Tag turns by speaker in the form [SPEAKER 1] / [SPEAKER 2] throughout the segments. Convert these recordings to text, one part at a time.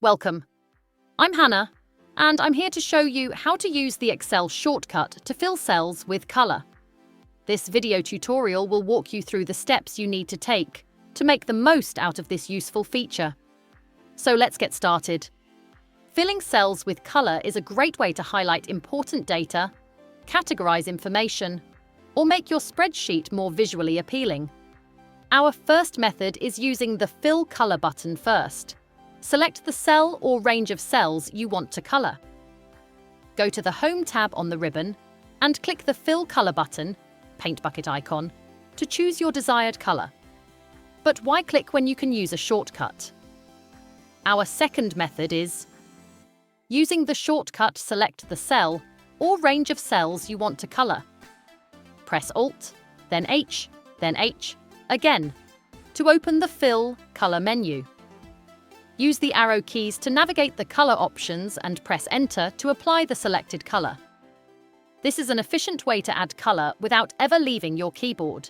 [SPEAKER 1] Welcome. I'm Hannah, and I'm here to show you how to use the Excel shortcut to fill cells with color. This video tutorial will walk you through the steps you need to take to make the most out of this useful feature. So let's get started. Filling cells with color is a great way to highlight important data, categorize information, or make your spreadsheet more visually appealing. Our first method is using the Fill Color button first. Select the cell or range of cells you want to color. Go to the Home tab on the ribbon and click the Fill Color button, paint bucket icon, to choose your desired color. But why click when you can use a shortcut? Our second method is using the shortcut, select the cell or range of cells you want to color. Press Alt, then H again to open the Fill Color menu. Use the arrow keys to navigate the color options and press Enter to apply the selected color. This is an efficient way to add color without ever leaving your keyboard.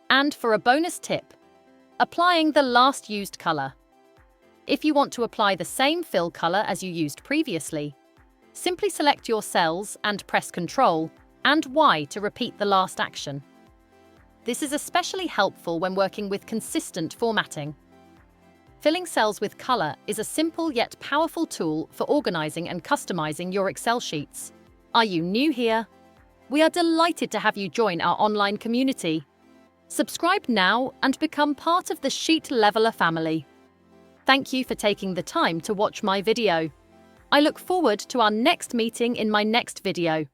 [SPEAKER 1] And for a bonus tip, applying the last used color. If you want to apply the same fill color as you used previously, simply select your cells and press Ctrl and Y to repeat the last action. This is especially helpful when working with consistent formatting. Filling cells with color is a simple yet powerful tool for organizing and customizing your Excel sheets. Are you new here? We are delighted to have you join our online community. Subscribe now and become part of the Sheet Leveler family. Thank you for taking the time to watch my video. I look forward to our next meeting in my next video.